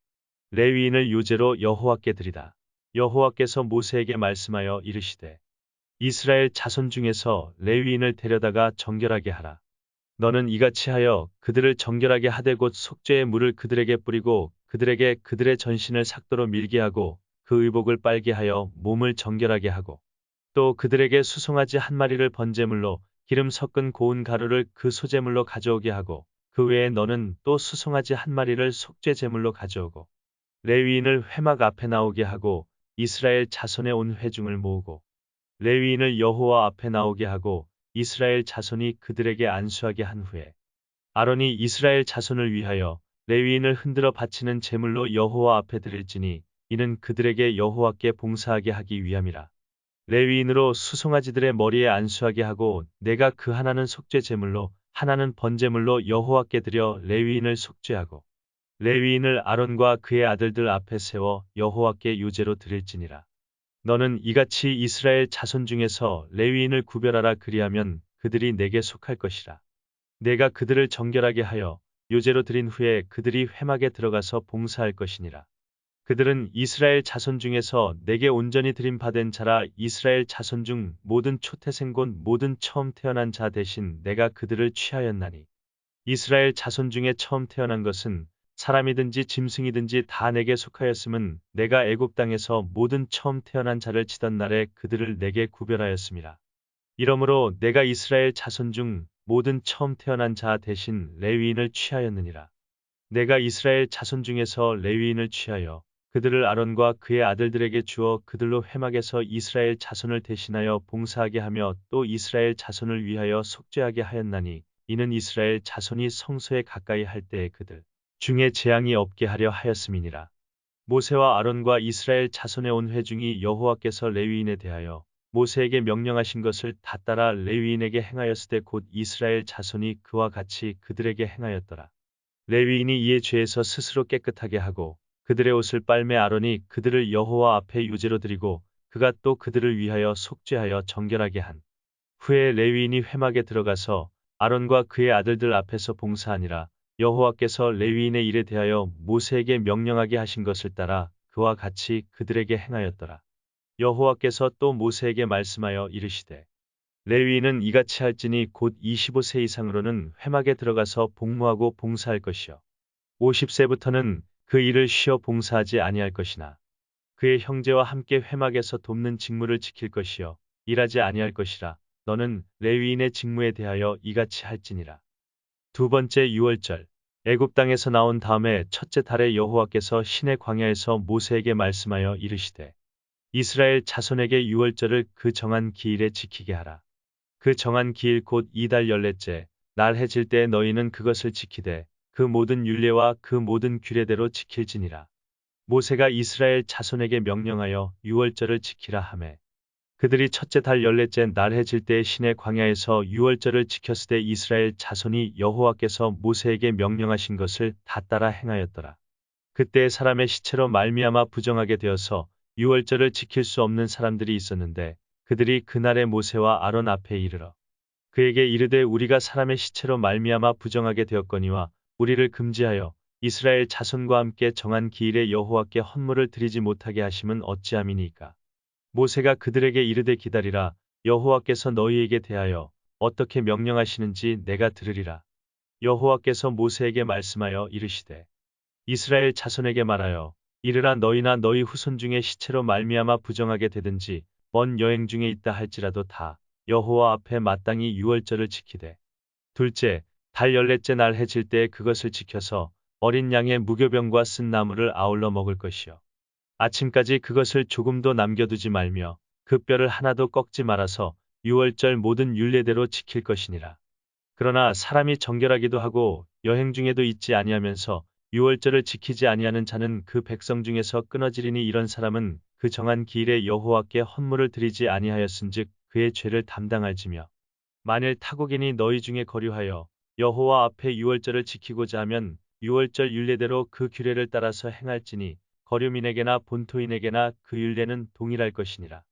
레위인을 요제로 여호와께 드리다. 여호와께서 모세에게 말씀하여 이르시되 이스라엘 자손 중에서 레위인을 데려다가 정결하게 하라. 너는 이같이 하여 그들을 정결하게 하되 곧 속죄의 물을 그들에게 뿌리고 그들에게 그들의 전신을 삭도로 밀게 하고 그 의복을 빨게 하여 몸을 정결하게 하고 또 그들에게 수송아지 1마리를 번제물로 기름 섞은 고운 가루를 그 소제물로 가져오게 하고 그 외에 너는 또 수송아지 1마리를 속죄제물로 가져오고 레위인을 회막 앞에 나오게 하고 이스라엘 자손의 온 회중을 모으고 레위인을 여호와 앞에 나오게 하고 이스라엘 자손이 그들에게 안수하게 한 후에 아론이 이스라엘 자손을 위하여 레위인을 흔들어 바치는 제물로 여호와 앞에 드릴지니 이는 그들에게 여호와께 봉사하게 하기 위함이라. 레위인으로 수송아지들의 머리에 안수하게 하고 내가 그 하나는 속죄 제물로 하나는 번제물로 여호와께 드려 레위인을 속죄하고 레위인을 아론과 그의 아들들 앞에 세워 여호와께 유제로 드릴지니라. 너는 이같이 이스라엘 자손 중에서 레위인을 구별하라. 그리하면 그들이 내게 속할 것이라. 내가 그들을 정결하게 하여 요제로 드린 후에 그들이 회막에 들어가서 봉사할 것이니라. 그들은 이스라엘 자손 중에서 내게 온전히 드림 받은 자라. 이스라엘 자손 중 모든 초태생 곧 모든 처음 태어난 자 대신 내가 그들을 취하였나니 이스라엘 자손 중에 처음 태어난 것은 사람이든지 짐승이든지 다 내게 속하였음은 내가 애굽 땅에서 모든 처음 태어난 자를 치던 날에 그들을 내게 구별하였음이라. 이러므로 내가 이스라엘 자손 중 모든 처음 태어난 자 대신 레위인을 취하였느니라. 내가 이스라엘 자손 중에서 레위인을 취하여 그들을 아론과 그의 아들들에게 주어 그들로 회막에서 이스라엘 자손을 대신하여 봉사하게 하며 또 이스라엘 자손을 위하여 속죄하게 하였나니 이는 이스라엘 자손이 성소에 가까이 할 때에 그들 중에 재앙이 없게 하려 하였음이니라. 모세와 아론과 이스라엘 자손의 온 회중이 여호와께서 레위인에 대하여 모세에게 명령하신 것을 다 따라 레위인에게 행하였으되 곧 이스라엘 자손이 그와 같이 그들에게 행하였더라. 레위인이 이에 죄에서 스스로 깨끗하게 하고 그들의 옷을 빨매 아론이 그들을 여호와 앞에 유제로 드리고 그가 또 그들을 위하여 속죄하여 정결하게 한 후에 레위인이 회막에 들어가서 아론과 그의 아들들 앞에서 봉사하니라. 여호와께서 레위인의 일에 대하여 모세에게 명령하게 하신 것을 따라 그와 같이 그들에게 행하였더라. 여호와께서 또 모세에게 말씀하여 이르시되 레위인은 이같이 할지니 곧 25세 이상으로는 회막에 들어가서 복무하고 봉사할 것이요 50세부터는 그 일을 쉬어 봉사하지 아니할 것이나 그의 형제와 함께 회막에서 돕는 직무를 지킬 것이요 일하지 아니할 것이라. 너는 레위인의 직무에 대하여 이같이 할지니라. 두 번째 유월절 애굽 땅에서 나온 다음에 첫째 달에 여호와께서 시내 광야에서 모세에게 말씀하여 이르시되 이스라엘 자손에게 유월절을 그 정한 기일에 지키게 하라. 그 정한 기일 곧 이달 열넷째 날 해질 때에 너희는 그것을 지키되 그 모든 율례와 그 모든 규례대로 지킬지니라. 모세가 이스라엘 자손에게 명령하여 유월절을 지키라 하매 그들이 첫째 달 열넷째 날 해질 때에 시내 광야에서 유월절을 지켰으되 이스라엘 자손이 여호와께서 모세에게 명령하신 것을 다 따라 행하였더라. 그때 사람의 시체로 말미암아 부정하게 되어서 유월절을 지킬 수 없는 사람들이 있었는데 그들이 그날에 모세와 아론 앞에 이르러 그에게 이르되 우리가 사람의 시체로 말미암아 부정하게 되었거니와 우리를 금지하여 이스라엘 자손과 함께 정한 기일에 여호와께 헌물을 드리지 못하게 하심은 어찌함이니까. 모세가 그들에게 이르되 기다리라. 여호와께서 너희에게 대하여 어떻게 명령하시는지 내가 들으리라. 여호와께서 모세에게 말씀하여 이르시되 이스라엘 자손에게 말하여 이르라. 너희나 너희 후손 중에 시체로 말미암아 부정하게 되든지 먼 여행 중에 있다 할지라도 다 여호와 앞에 마땅히 유월절을 지키되 둘째 달 열넷째 날 해질 때에 그것을 지켜서 어린 양의 무교병과 쓴 나물을 아울러 먹을 것이요 아침까지 그것을 조금도 남겨두지 말며 그 뼈를 하나도 꺾지 말아서 유월절 모든 율례대로 지킬 것이니라. 그러나 사람이 정결하기도 하고 여행 중에도 있지 아니하면서 유월절을 지키지 아니하는 자는 그 백성 중에서 끊어지리니 이런 사람은 그 정한 기일에 여호와께 헌물을 드리지 아니하였은즉 그의 죄를 담당할지며 만일 타국인이 너희 중에 거류하여 여호와 앞에 유월절을 지키고자 하면 유월절 율례대로 그 규례를 따라서 행할지니 거류민에게나 본토인에게나 그 율례는 동일할 것이니라.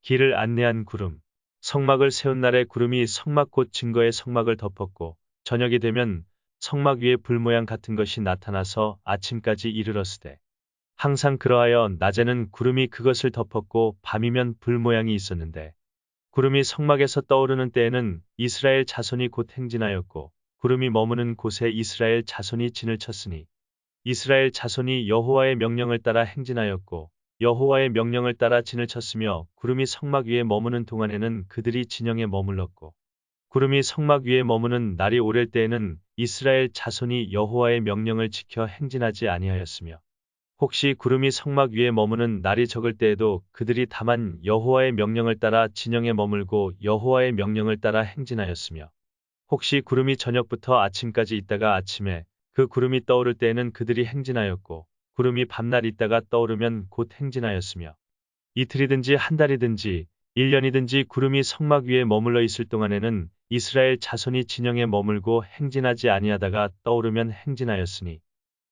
길을 안내한 구름 성막을 세운 날에 구름이 성막 곧 증거의 성막을 덮었고 저녁이 되면 성막 위에 불 모양 같은 것이 나타나서 아침까지 이르렀으되 항상 그러하여 낮에는 구름이 그것을 덮었고 밤이면 불 모양이 있었는데 구름이 성막에서 떠오르는 때에는 이스라엘 자손이 곧 행진하였고 구름이 머무는 곳에 이스라엘 자손이 진을 쳤으니 이스라엘 자손이 여호와의 명령을 따라 행진하였고 여호와의 명령을 따라 진을 쳤으며 구름이 성막 위에 머무는 동안에는 그들이 진영에 머물렀고 구름이 성막 위에 머무는 날이 오랠 때에는 이스라엘 자손이 여호와의 명령을 지켜 행진하지 아니하였으며 혹시 구름이 성막 위에 머무는 날이 적을 때에도 그들이 다만 여호와의 명령을 따라 진영에 머물고 여호와의 명령을 따라 행진하였으며 혹시 구름이 저녁부터 아침까지 있다가 아침에 그 구름이 떠오를 때에는 그들이 행진하였고 구름이 밤낮 있다가 떠오르면 곧 행진하였으며 이틀이든지 한 달이든지 1년이든지 구름이 성막 위에 머물러 있을 동안에는 이스라엘 자손이 진영에 머물고 행진하지 아니하다가 떠오르면 행진하였으니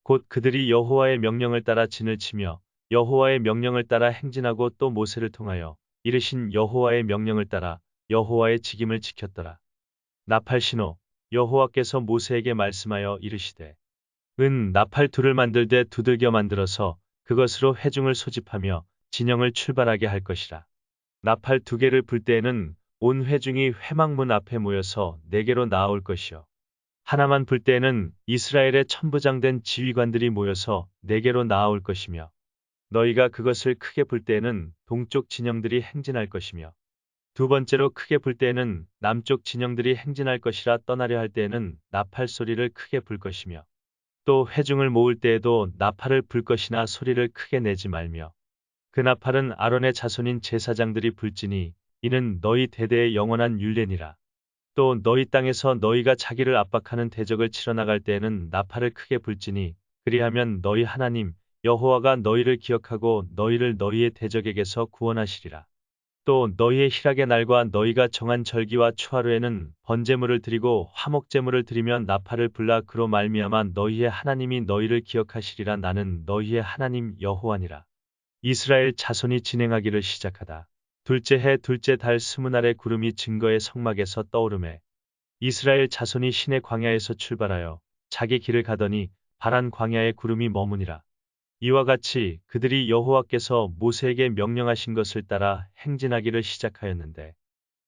곧 그들이 여호와의 명령을 따라 진을 치며 여호와의 명령을 따라 행진하고 또 모세를 통하여 이르신 여호와의 명령을 따라 여호와의 직임을 지켰더라. 나팔 신호 여호와께서 모세에게 말씀하여 이르시되 은 나팔 둘을 만들되 두들겨 만들어서 그것으로 회중을 소집하며 진영을 출발하게 할 것이라. 나팔 두 개를 불 때에는 온 회중이 회막문 앞에 모여서 내게로 나아올 것이요 하나만 불 때에는 이스라엘의 천부장된 지휘관들이 모여서 내게로 나아올 것이며 너희가 그것을 크게 불 때에는 동쪽 진영들이 행진할 것이며 두 번째로 크게 불 때에는 남쪽 진영들이 행진할 것이라 떠나려 할 때에는 나팔 소리를 크게 불 것이며 또 회중을 모을 때에도 나팔을 불 것이나 소리를 크게 내지 말며 그 나팔은 아론의 자손인 제사장들이 불지니 이는 너희 대대의 영원한 율례니라. 또 너희 땅에서 너희가 자기를 압박하는 대적을 치러 나갈 때에는 나팔을 크게 불지니 그리하면 너희 하나님 여호와가 너희를 기억하고 너희를 너희의 대적에게서 구원하시리라. 또 너희의 희락의 날과 너희가 정한 절기와 추하루에는 번제물을 드리고 화목제물을 드리면 나팔을 불라 그로 말미암아 너희의 하나님이 너희를 기억하시리라. 나는 너희의 하나님 여호와니라. 이스라엘 자손이 진행하기를 시작하다. 둘째 해 둘째 달 20날에 구름이 증거의 성막에서 떠오르매 이스라엘 자손이 신의 광야에서 출발하여 자기 길을 가더니 바란 광야에 구름이 머무니라. 이와 같이 그들이 여호와께서 모세에게 명령하신 것을 따라 행진하기를 시작하였는데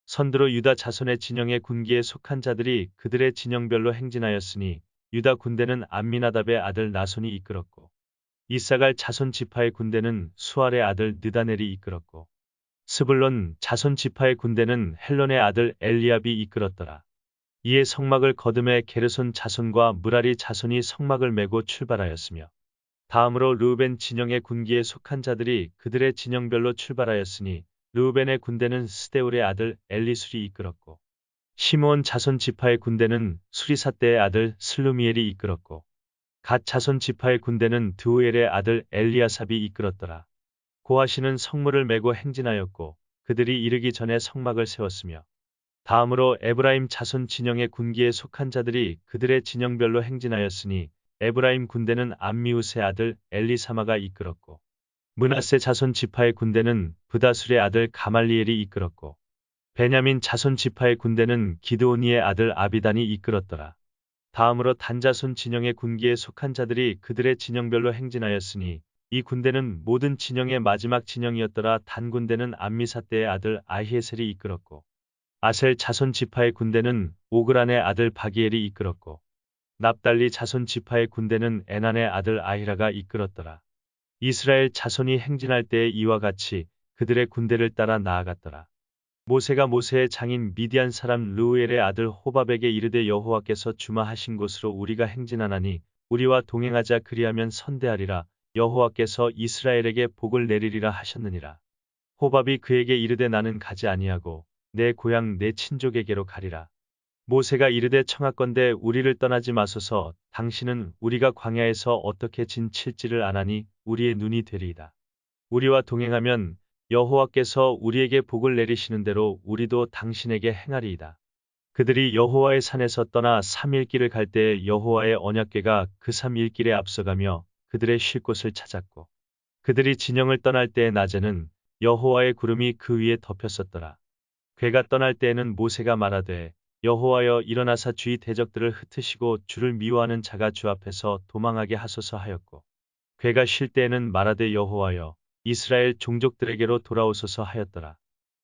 선두로 유다 자손의 진영의 군기에 속한 자들이 그들의 진영별로 행진하였으니 유다 군대는 암미나답의 아들 나손이 이끌었고 이사갈 자손 지파의 군대는 수알의 아들 느다넬이 이끌었고 스불론 자손 지파의 군대는 헬론의 아들 엘리압이 이끌었더라. 이에 성막을 거듭해 게르손 자손과 무라리 자손이 성막을 메고 출발하였으며 다음으로 르우벤 진영의 군기에 속한 자들이 그들의 진영별로 출발하였으니 르우벤의 군대는 스데울의 아들 엘리술이 이끌었고 시므온 자손 지파의 군대는 수리삿대의 아들 슬루미엘이 이끌었고 갓 자손 지파의 군대는 드우엘의 아들 엘리아삽이 이끌었더라. 고하시는 성물을 메고 행진하였고 그들이 이르기 전에 성막을 세웠으며 다음으로 에브라임 자손 진영의 군기에 속한 자들이 그들의 진영별로 행진하였으니 에브라임 군대는 암미우스의 아들 엘리사마가 이끌었고 므낫세 자손 지파의 군대는 브다술의 아들 가말리엘이 이끌었고 베냐민 자손 지파의 군대는 기드오니의 아들 아비단이 이끌었더라. 다음으로 단 자손 진영의 군기에 속한 자들이 그들의 진영별로 행진하였으니 이 군대는 모든 진영의 마지막 진영이었더라. 단 군대는 암미사대의 아들 아히에셀이 이끌었고 아셀 자손 지파의 군대는 오그란의 아들 바기엘이 이끌었고 납달리 자손 지파의 군대는 에난의 아들 아히라가 이끌었더라. 이스라엘 자손이 행진할 때에 이와 같이 그들의 군대를 따라 나아갔더라. 모세가 모세의 장인 미디안 사람 르우엘의 아들 호밥에게 이르되 여호와께서 주마하신 곳으로 우리가 행진하나니 우리와 동행하자. 그리하면 선대하리라. 여호와께서 이스라엘에게 복을 내리리라 하셨느니라. 호밥이 그에게 이르되 나는 가지 아니하고 내 고향 내 친족에게로 가리라. 모세가 이르되 청하건대 우리를 떠나지 마소서. 당신은 우리가 광야에서 어떻게 진칠지를 아나니 우리의 눈이 되리이다. 우리와 동행하면 여호와께서 우리에게 복을 내리시는 대로 우리도 당신에게 행하리이다. 그들이 여호와의 산에서 떠나 3일 길을 갈 때에 여호와의 언약궤가 그 3일 길에 앞서가며 그들의 쉴 곳을 찾았고 그들이 진영을 떠날 때의 낮에는 여호와의 구름이 그 위에 덮였었더라. 궤가 떠날 때에는 모세가 말하되 여호와여 일어나사 주의 대적들을 흩으시고 주를 미워하는 자가 주 앞에서 도망하게 하소서 하였고 궤가 쉴 때에는 말하되 여호와여 이스라엘 종족들에게로 돌아오소서 하였더라.